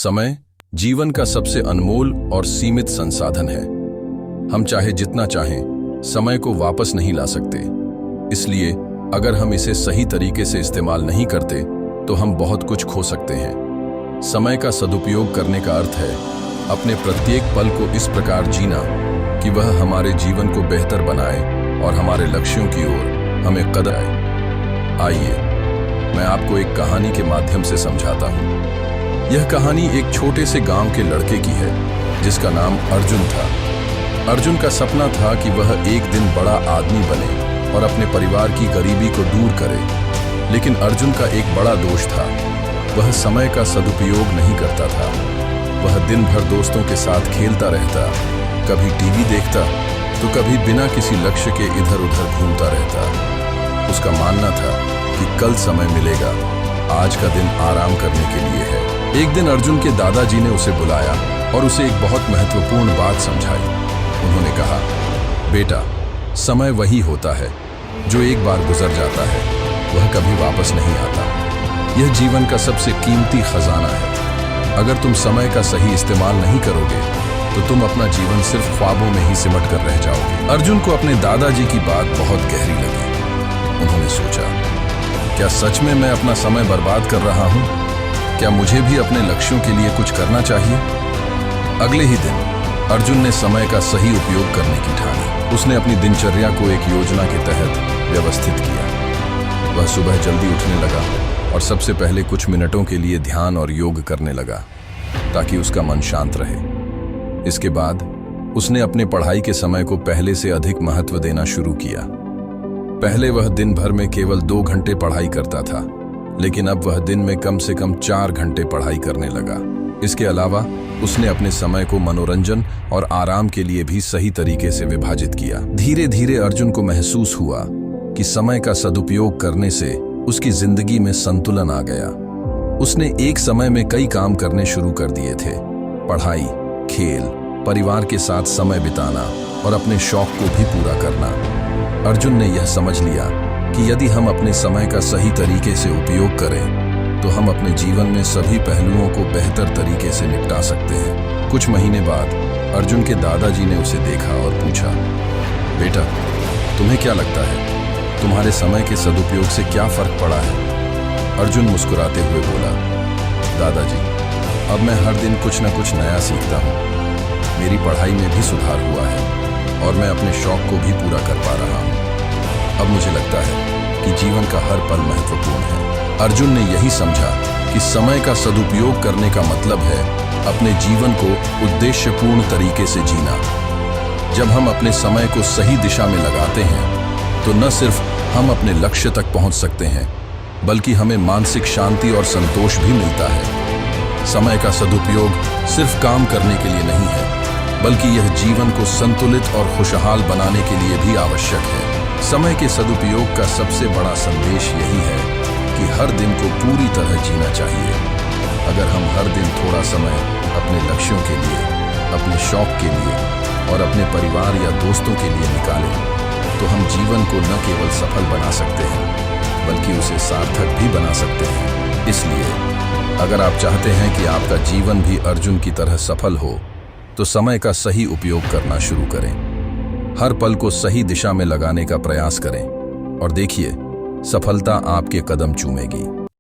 समय जीवन का सबसे अनमोल और सीमित संसाधन है। हम चाहे जितना चाहें समय को वापस नहीं ला सकते। इसलिए अगर हम इसे सही तरीके से इस्तेमाल नहीं करते तो हम बहुत कुछ खो सकते हैं। समय का सदुपयोग करने का अर्थ है अपने प्रत्येक पल को इस प्रकार जीना कि वह हमारे जीवन को बेहतर बनाए और हमारे लक्ष्यों की ओर हमें कदम आए। आइए मैं आपको एक कहानी के माध्यम से समझाता हूँ। यह कहानी एक छोटे से गांव के लड़के की है जिसका नाम अर्जुन था। अर्जुन का सपना था कि वह एक दिन बड़ा आदमी बने और अपने परिवार की गरीबी को दूर करे। लेकिन अर्जुन का एक बड़ा दोष था, वह समय का सदुपयोग नहीं करता था। वह दिन भर दोस्तों के साथ खेलता रहता, कभी टीवी देखता तो कभी बिना किसी लक्ष्य के इधर उधर घूमता रहता। उसका मानना था कि कल समय मिलेगा, आज का दिन आराम करने के लिए है। एक दिन अर्जुन के दादाजी ने उसे बुलाया और उसे एक बहुत महत्वपूर्ण बात समझाई। उन्होंने कहा, बेटा, समय वही होता है जो एक बार गुजर जाता है, वह कभी वापस नहीं आता। यह जीवन का सबसे कीमती खजाना है। अगर तुम समय का सही इस्तेमाल नहीं करोगे तो तुम अपना जीवन सिर्फ ख्वाबों में ही सिमट कर रह जाओगे। अर्जुन को अपने दादाजी की बात बहुत गहरी लगी। उन्होंने सोचा, क्या सच में मैं अपना समय बर्बाद कर रहा हूँ? क्या मुझे भी अपने लक्ष्यों के लिए कुछ करना चाहिए? अगले ही दिन अर्जुन ने समय का सही उपयोग करने की ठानी। उसने अपनी दिनचर्या को एक योजना के तहत व्यवस्थित किया। वह सुबह जल्दी उठने लगा और सबसे पहले कुछ मिनटों के लिए ध्यान और योग करने लगा ताकि उसका मन शांत रहे। इसके बाद उसने अपने पढ़ाई के समय को पहले से अधिक महत्व देना शुरू किया। पहले वह दिन भर में केवल 2 घंटे पढ़ाई करता था, लेकिन अब वह दिन में कम से कम 4 घंटे पढ़ाई करने लगा। इसके अलावा उसने अपने समय को मनोरंजन और आराम के लिए भी सही तरीके से विभाजित किया। धीरे धीरे अर्जुन को महसूस हुआ कि समय का सदुपयोग करने से उसकी जिंदगी में संतुलन आ गया। उसने एक समय में कई काम करने शुरू कर दिए थे, पढ़ाई, खेल, परिवार के साथ समय बिताना और अपने शौक को भी पूरा करना। अर्जुन ने यह समझ लिया कि यदि हम अपने समय का सही तरीके से उपयोग करें तो हम अपने जीवन में सभी पहलुओं को बेहतर तरीके से निपटा सकते हैं। कुछ महीने बाद अर्जुन के दादाजी ने उसे देखा और पूछा, बेटा, तुम्हें क्या लगता है, तुम्हारे समय के सदुपयोग से क्या फर्क पड़ा है? अर्जुन मुस्कुराते हुए बोला, दादाजी, अब मैं हर दिन कुछ न कुछ नया सीखता हूँ। मेरी पढ़ाई में भी सुधार हुआ है और मैं अपने शौक को भी पूरा कर पा रहा हूँ। अब मुझे लगता है कि जीवन का हर पल महत्वपूर्ण है। अर्जुन ने यही समझा कि समय का सदुपयोग करने का मतलब है अपने जीवन को उद्देश्यपूर्ण तरीके से जीना। जब हम अपने समय को सही दिशा में लगाते हैं तो न सिर्फ हम अपने लक्ष्य तक पहुंच सकते हैं, बल्कि हमें मानसिक शांति और संतोष भी मिलता है। समय का सदुपयोग सिर्फ काम करने के लिए नहीं है, बल्कि यह जीवन को संतुलित और खुशहाल बनाने के लिए भी आवश्यक है। समय के सदुपयोग का सबसे बड़ा संदेश यही है कि हर दिन को पूरी तरह जीना चाहिए। अगर हम हर दिन थोड़ा समय अपने लक्ष्यों के लिए, अपने शौक के लिए और अपने परिवार या दोस्तों के लिए निकालें तो हम जीवन को न केवल सफल बना सकते हैं, बल्कि उसे सार्थक भी बना सकते हैं। इसलिए अगर आप चाहते हैं कि आपका जीवन भी अर्जुन की तरह सफल हो तो समय का सही उपयोग करना शुरू करें। हर पल को सही दिशा में लगाने का प्रयास करें और देखिए, सफलता आपके कदम चूमेगी।